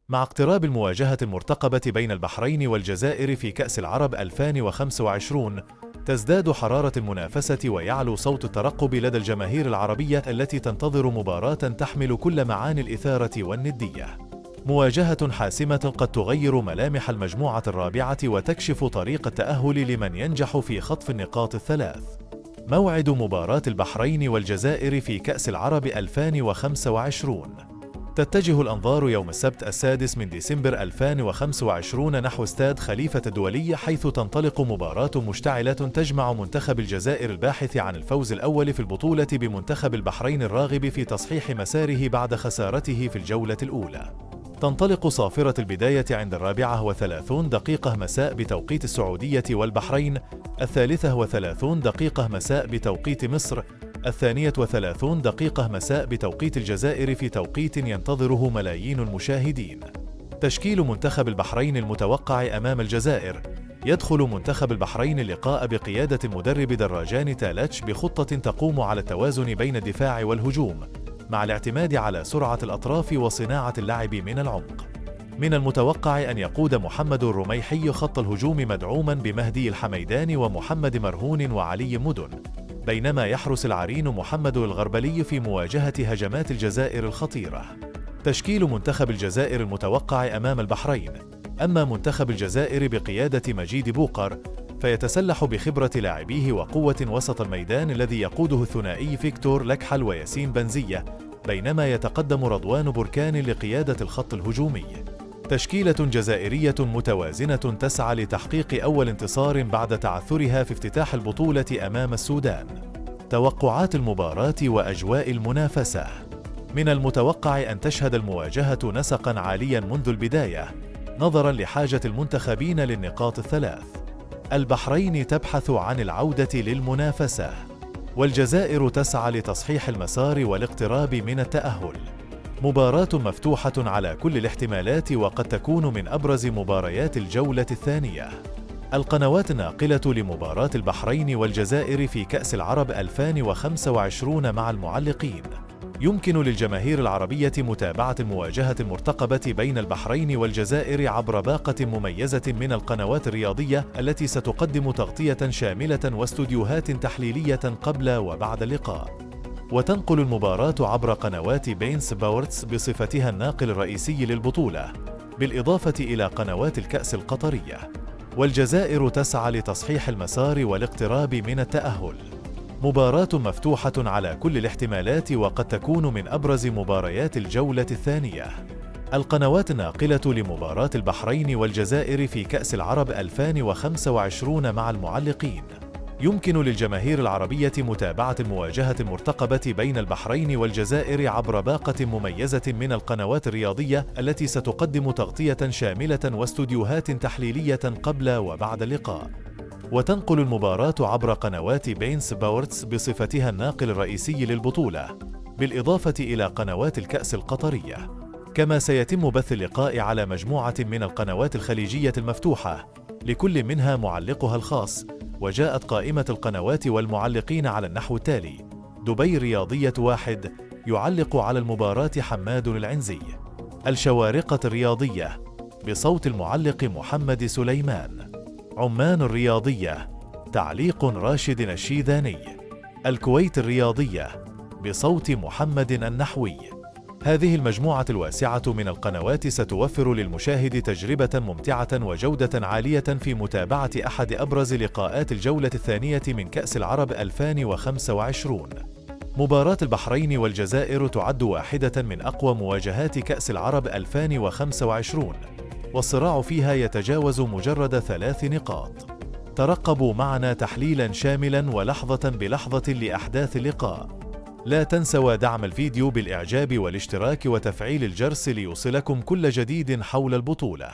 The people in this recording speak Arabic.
مع اقتراب المواجهة المرتقبة بين البحرين والجزائر في كأس العرب 2025 تزداد حرارة المنافسة ويعلو صوت الترقب لدى الجماهير العربية التي تنتظر مباراة تحمل كل معاني الإثارة والندية. مواجهة حاسمة قد تغير ملامح المجموعة الرابعة وتكشف طريق التأهل لمن ينجح في خطف النقاط الثلاث. موعد مباراة البحرين والجزائر في كأس العرب 2025. تتجه الأنظار يوم السبت 6 ديسمبر 2025 نحو استاد خليفة الدولي، حيث تنطلق مباراة مشتعلة تجمع منتخب الجزائر الباحث عن الفوز الأول في البطولة بمنتخب البحرين الراغب في تصحيح مساره بعد خسارته في الجولة الأولى. تنطلق صافرة البداية عند 4:30 مساء بتوقيت السعودية والبحرين، 3:30 مساء بتوقيت مصر، 2:30 مساء بتوقيت الجزائر، في توقيت ينتظره ملايين المشاهدين. تشكيل منتخب البحرين المتوقع أمام الجزائر: يدخل منتخب البحرين اللقاء بقيادة المدرب دراجان تالاتش بخطة تقوم على التوازن بين الدفاع والهجوم، مع الاعتماد على سرعة الأطراف وصناعة اللعب من العمق. من المتوقع أن يقود محمد الرميحي خط الهجوم مدعوما بمهدي الحميدان ومحمد مرهون وعلي مدن، بينما يحرس العرين محمد الغربلي في مواجهة هجمات الجزائر الخطيرة. تشكيل منتخب الجزائر المتوقع أمام البحرين: أما منتخب الجزائر بقيادة مجيد بوقر فيتسلح بخبرة لاعبيه وقوة وسط الميدان الذي يقوده الثنائي فيكتور لكحل وياسين بنزية، بينما يتقدم رضوان بركان لقيادة الخط الهجومي. تشكيلة جزائرية متوازنة تسعى لتحقيق أول انتصار بعد تعثرها في افتتاح البطولة أمام السودان. توقعات المباراة وأجواء المنافسة: من المتوقع أن تشهد المواجهة نسقاً عالياً منذ البداية، نظراً لحاجة المنتخبين للنقاط الثلاث. البحرين تبحث عن العودة للمنافسة، والجزائر تسعى لتصحيح المسار والاقتراب من التأهل. مباراة مفتوحة على كل الاحتمالات وقد تكون من أبرز مباريات الجولة الثانية. القنوات الناقلة لمباراة البحرين والجزائر في كأس العرب 2025 مع المعلقين: يمكن للجماهير العربية متابعة المواجهة المرتقبة بين البحرين والجزائر عبر باقة مميزة من القنوات الرياضية التي ستقدم تغطية شاملة واستوديوهات تحليلية قبل وبعد اللقاء. وتنقل المباراة عبر قنوات بين سبورتس بصفتها الناقل الرئيسي للبطولة، بالإضافة إلى قنوات الكأس القطرية. والجزائر تسعى لتصحيح المسار والاقتراب من التأهل. مباراة مفتوحة على كل الاحتمالات وقد تكون من أبرز مباريات الجولة الثانية. القنوات الناقلة لمباراة البحرين والجزائر في كأس العرب 2025 مع المعلقين: يمكن للجماهير العربية متابعة المواجهة المرتقبة بين البحرين والجزائر عبر باقة مميزة من القنوات الرياضية التي ستقدم تغطية شاملة واستوديوهات تحليلية قبل وبعد اللقاء. وتنقل المباراة عبر قنوات بين سبورتس بصفتها الناقل الرئيسي للبطولة، بالإضافة إلى قنوات الكأس القطرية. كما سيتم بث اللقاء على مجموعة من القنوات الخليجية المفتوحة، لكل منها معلقها الخاص. وجاءت قائمة القنوات والمعلقين على النحو التالي: دبي رياضية 1 يعلق على المباراة حماد العنزي. الشوارقة الرياضية بصوت المعلق محمد سليمان. عمان الرياضية تعليق راشد الشيذاني. الكويت الرياضية بصوت محمد النحوي. هذه المجموعة الواسعة من القنوات ستوفر للمشاهد تجربة ممتعة وجودة عالية في متابعة أحد أبرز لقاءات الجولة الثانية من كأس العرب 2025. مباراة البحرين والجزائر تعد واحدة من أقوى مواجهات كأس العرب 2025، والصراع فيها يتجاوز مجرد 3 نقاط. ترقبوا معنا تحليلا شاملا ولحظة بلحظة لأحداث اللقاء. لا تنسوا دعم الفيديو بالإعجاب والاشتراك وتفعيل الجرس ليوصلكم كل جديد حول البطولة.